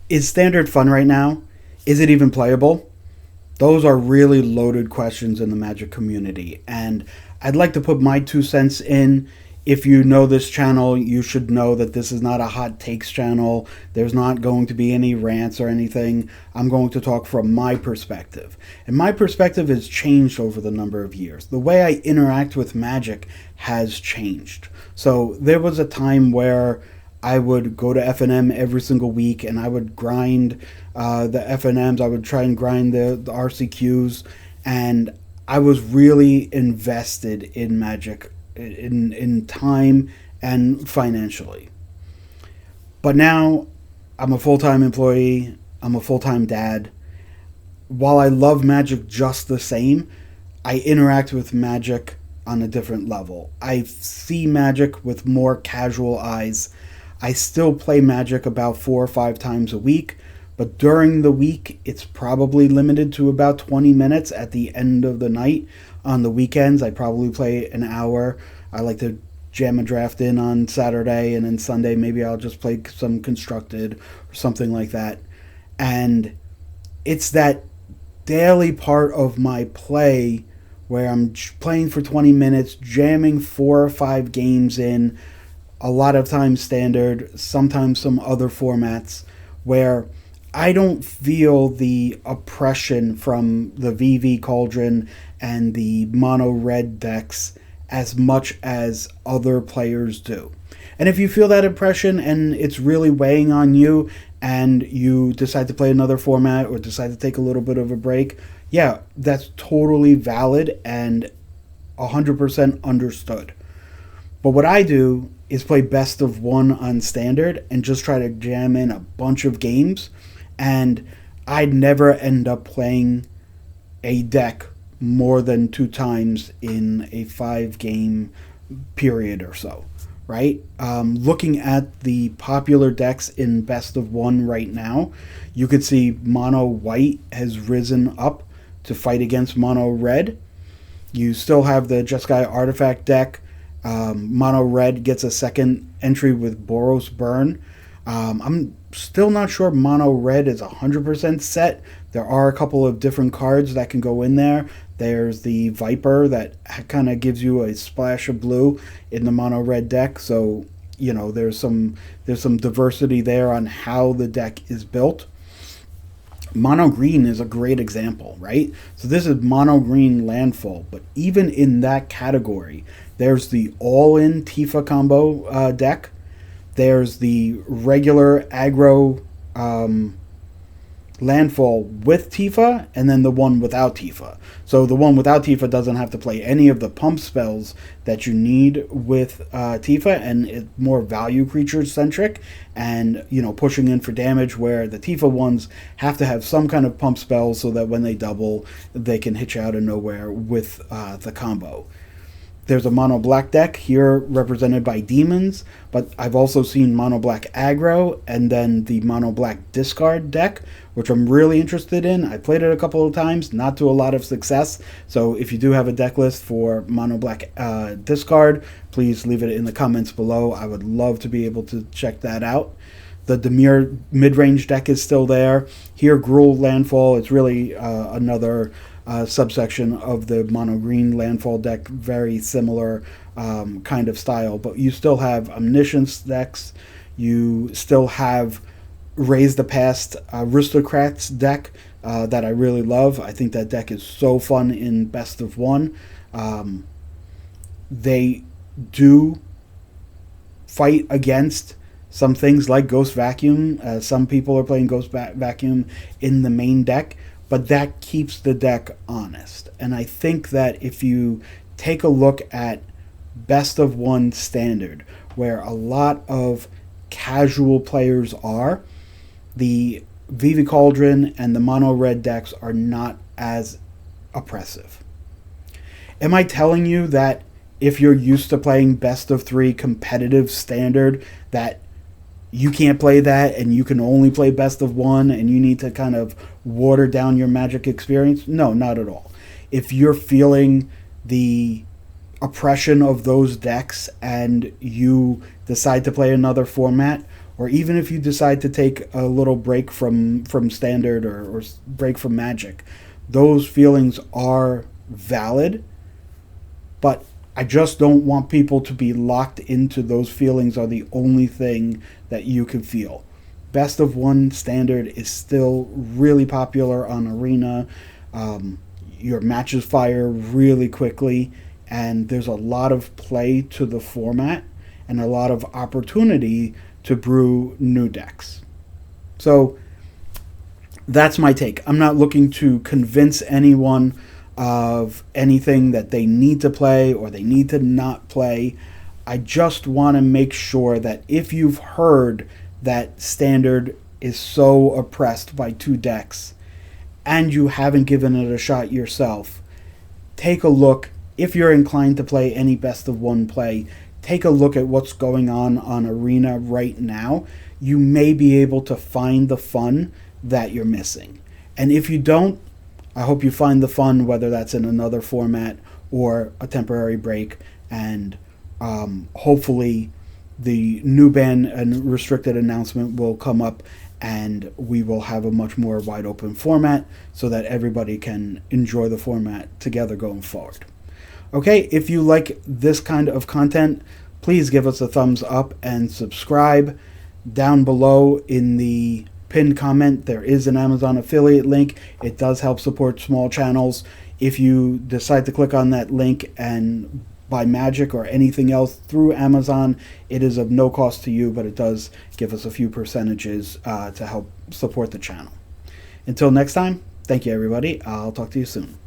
Is Standard fun right now? Is it even playable? Those are really loaded questions in the Magic community, and I'd like to put my 2 cents in. If you know this channel, you should know that this is not a hot takes channel. There's not going to be any rants or anything. I'm going to talk from my perspective. And my perspective has changed over the number of years. The way I interact with Magic has changed. So there was a time where I would go to FNM every single week, and I would grind the FNMs. I would try and grind the RCQs, and I was really invested in Magic in time and financially. But now I'm a full-time employee. I'm a full-time dad. While I love Magic just the same, I interact with Magic on a different level. I see Magic with more casual eyes. I still play Magic about 4 or 5 times a week, but during the week, it's probably limited to about 20 minutes at the end of the night. On the weekends, I probably play an hour. I like to jam a draft in on Saturday, and then Sunday, maybe I'll just play some constructed or something like that. And it's that daily part of my play where I'm playing for 20 minutes, jamming 4 or 5 games in, a lot of times Standard, sometimes some other formats, where I don't feel the oppression from the VV Cauldron and the mono red decks as much as other players do. And if you feel that oppression and it's really weighing on you and you decide to play another format or decide to take a little bit of a break, yeah, that's totally valid and 100% understood. But what I do is play best of 1 on Standard and just try to jam in a bunch of games, and I'd never end up playing a deck more than 2 times in a 5-game period or so, right? Looking at the popular decks in best of 1 right now, you could see mono white has risen up to fight against mono red. You still have the Jeskai artifact deck. Mono red gets a second entry with Boros Burn. I'm still not sure mono red is 100% set. There are a couple of different cards that can go in there. There's the Viper that kind of gives you a splash of blue in the mono red deck. So, you know, there's some diversity there on how the deck is built. Mono green is a great example, right? So this is mono green landfall, but even in that category, there's the all-in Tifa combo deck. There's the regular aggro landfall with Tifa, and then the one without Tifa. So the one without Tifa doesn't have to play any of the pump spells that you need with Tifa, and it's more value creature centric, and you know, pushing in for damage, where the Tifa ones have to have some kind of pump spells so that when they double, they can hit you out of nowhere with the combo. There's a mono black deck here represented by demons, but I've also seen mono black aggro and then the mono black discard deck, which I'm really interested in. I played it a couple of times, not to a lot of success. So if you do have a deck list for mono black discard, please leave it in the comments below. I would love to be able to check that out. The Demir mid-range deck is still there. Here, Gruul Landfall, it's really another subsection of the mono green landfall deck, very similar kind of style, but you still have omniscience decks. You still have Raise the Past Aristocrats deck that I really love. I think that deck is so fun in best of 1. They do fight against some things like Ghost Vacuum. Some people are playing Ghost Vacuum in the main deck, but that keeps the deck honest. And I think that if you take a look at best of 1 Standard, where a lot of casual players are, the Vivi Cauldron and the mono red decks are not as oppressive. Am I telling you that if you're used to playing best of 3 competitive Standard, that you can't play that and you can only play best of 1 and you need to kind of water down your Magic experience? No, not at all. If you're feeling the oppression of those decks and you decide to play another format, or even if you decide to take a little break from Standard or break from Magic, those feelings are valid, but I just don't want people to be locked into those feelings are the only thing that you can feel. Best of one Standard is still really popular on Arena. Your matches fire really quickly, and there's a lot of play to the format and a lot of opportunity to brew new decks. So that's my take. I'm not looking to convince anyone of anything that they need to play or they need to not play. I just want to make sure that if you've heard that Standard is so oppressed by two decks and you haven't given it a shot yourself, take a look. If you're inclined to play any best of one play, take a look at what's going on Arena right now. You may be able to find the fun that you're missing. And if you don't, I hope you find the fun, whether that's in another format or a temporary break, and hopefully the new ban and restricted announcement will come up and we will have a much more wide open format so that everybody can enjoy the format together going forward. Okay, if you like this kind of content, please give us a thumbs up and subscribe. Down below in the pinned comment, there is an Amazon affiliate link. It does help support small channels. If you decide to click on that link and buy Magic or anything else through Amazon, it is of no cost to you, but it does give us a few percentages to help support the channel. Until next time, thank you everybody. I'll talk to you soon.